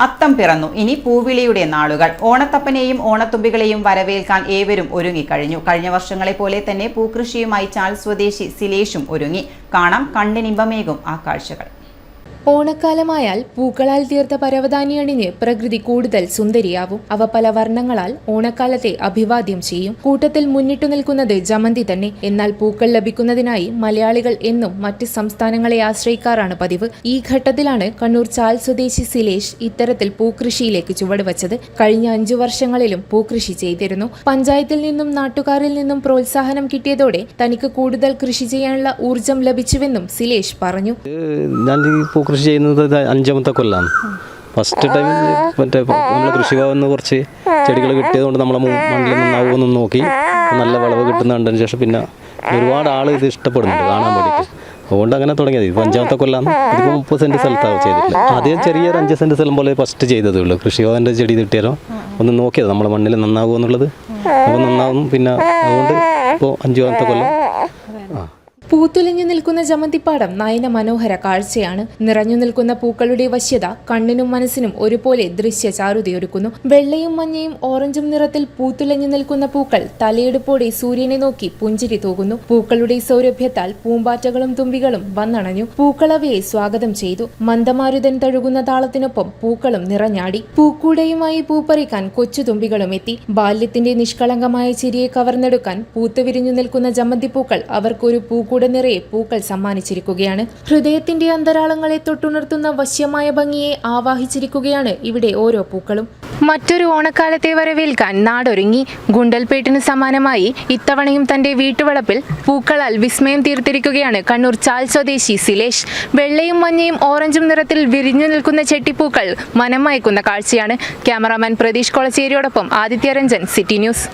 അത്തം പിറന്നു. ഇനി പൂവിളിയുടെ നാളുകൾ. ഓണത്തപ്പനെയും ഓണത്തുമ്പികളെയും വരവേൽക്കാൻ ഏവരും ഒരുങ്ങിക്കഴിഞ്ഞു. കഴിഞ്ഞ വർഷങ്ങളെ പോലെ തന്നെ പൂക്കൃഷിയുമായി ചാൽ സ്വദേശി സിലേഷും ഒരുങ്ങി. കാണാം കണ്ണിനിമ്പമേകും ആ കാഴ്ചകൾ. ഓണക്കാലമായാൽ പൂക്കളാൽ തീർത്ത പരവതാനി അണിഞ്ഞ് പ്രകൃതി കൂടുതൽ സുന്ദരിയാവും. അവ പല വർണ്ണങ്ങളാൽ ഓണക്കാലത്തെ അഭിവാദ്യം ചെയ്യും. കൂട്ടത്തിൽ മുന്നിട്ടു നിൽക്കുന്നത് ജമന്തി തന്നെ. എന്നാൽ പൂക്കൾ ലഭിക്കുന്നതിനായി മലയാളികൾ എന്നും മറ്റ് സംസ്ഥാനങ്ങളെ ആശ്രയിക്കാറാണ് പതിവ്. ഈ ഘട്ടത്തിലാണ് കണ്ണൂർ ചാൽ സ്വദേശി സിലേഷ് ഇത്തരത്തിൽ പൂക്കൃഷിയിലേക്ക് ചുവടുവച്ചത്. കഴിഞ്ഞ 5 വർഷങ്ങളിലും പൂക്കൃഷി ചെയ്തിരുന്നു. പഞ്ചായത്തിൽ നിന്നും നാട്ടുകാരിൽ നിന്നും പ്രോത്സാഹനം കിട്ടിയതോടെ തനിക്ക് കൂടുതൽ കൃഷി ചെയ്യാനുള്ള ഊർജം ലഭിച്ചുവെന്നും സിലേഷ് പറഞ്ഞു. കൃഷി ചെയ്യുന്നത് 5ാമത്തെ കൊല്ലമാണ്. ഫസ്റ്റ് ടൈമിൽ മറ്റേ നമ്മളെ കൃഷിഭവനിൽ നിന്ന് കുറച്ച് ചെടികൾ കിട്ടിയതുകൊണ്ട് നമ്മളെ മണ്ണിൽ നന്നാവുമെന്ന് നോക്കി നല്ല വിളവ് കിട്ടുന്ന കണ്ടതിന് ശേഷം പിന്നെ ഒരുപാട് ആൾ ഇത് ഇഷ്ടപ്പെടുന്നുണ്ട് കാണാൻ വേണ്ടിയിട്ട്. അതുകൊണ്ട് അങ്ങനെ തുടങ്ങിയത്. ഇപ്പോൾ 5ാമത്തെ കൊല്ലമാണ്. ഇതിപ്പോൾ 30 സെൻറ്റ് സ്ഥലത്താണ് ചെയ്തിട്ടില്ല. ആദ്യം ചെറിയൊരു 5 സെൻറ്റ് സ്ഥലം പോലെ ഫസ്റ്റ് ചെയ്തതേ ഉള്ളൂ. കൃഷിഭവൻ്റെ ചെടി കിട്ടിയാലോ ഒന്ന് നോക്കിയത് നമ്മളെ മണ്ണിൽ നന്നാവുക എന്നുള്ളത്. അപ്പോൾ നന്നാവും. പിന്നെ അതുകൊണ്ട് ഇപ്പോൾ 5ാമത്തെ കൊല്ലം. പൂത്തുലഞ്ഞു നിൽക്കുന്ന ജമന്തിപ്പാടം നയന മനോഹര കാഴ്ചയാണ്. നിറഞ്ഞു നിൽക്കുന്ന പൂക്കളുടെ വശ്യത കണ്ണിനും മനസ്സിനും ഒരുപോലെ ദൃശ്യ ചാരുതയൊരുക്കുന്നു. വെള്ളയും മഞ്ഞയും ഓറഞ്ചും നിറത്തിൽ പൂത്തുലഞ്ഞു നിൽക്കുന്ന പൂക്കൾ തലയെടുപ്പോടെ സൂര്യനെ നോക്കി പുഞ്ചിരി തൂകുന്നു. പൂക്കളുടെ സൗരഭ്യത്താൽ പൂമ്പാറ്റകളും തുമ്പികളും വന്നണഞ്ഞു. പൂക്കളവയെ സ്വാഗതം ചെയ്തു. മന്ദമാരുതൻ തഴുകുന്ന താളത്തിനൊപ്പം പൂക്കളും നിറഞ്ഞാടി. പൂക്കൂടയുമായി പൂപ്പറിക്കാൻ കൊച്ചു തുമ്പികളും എത്തി. ബാല്യത്തിന്റെ നിഷ്കളങ്കമായ ചിരിയെ കവർന്നെടുക്കാൻ പൂത്തുവിരിഞ്ഞു നിൽക്കുന്ന ജമന്തിപ്പൂക്കൾ അവർക്കൊരു പൂക്കൂട നിറയെ പൂക്കൾ സമ്മാനിച്ചിരിക്കുകയാണ്. ഹൃദയത്തിന്റെ അന്തരാളങ്ങളെ തൊട്ടുണർത്തുന്ന വശ്യമായ ഭംഗിയെ ആവാഹിച്ചിരിക്കുകയാണ് ഇവിടെ ഓരോ പൂക്കളും. മറ്റൊരു ഓണക്കാലത്തെ വരവേൽക്കാൻ നാടൊരുങ്ങി. ഗുണ്ടൽപേട്ടിന് സമാനമായി ഇത്തവണയും തന്റെ വീട്ടുവളപ്പിൽ പൂക്കളാൽ വിസ്മയം തീർത്തിരിക്കുകയാണ് കണ്ണൂർ ചാൽ സ്വദേശി സിലേഷ്. വെള്ളയും മഞ്ഞയും ഓറഞ്ചും നിറത്തിൽ വിരിഞ്ഞു നിൽക്കുന്ന ചെട്ടിപ്പൂക്കൾ മനം മയക്കുന്ന കാഴ്ചയാണ്. ക്യാമറാമാൻ പ്രതീഷ് കൊളച്ചേരിയോടൊപ്പം ആദിത്യ രഞ്ജൻ, സിറ്റി ന്യൂസ്.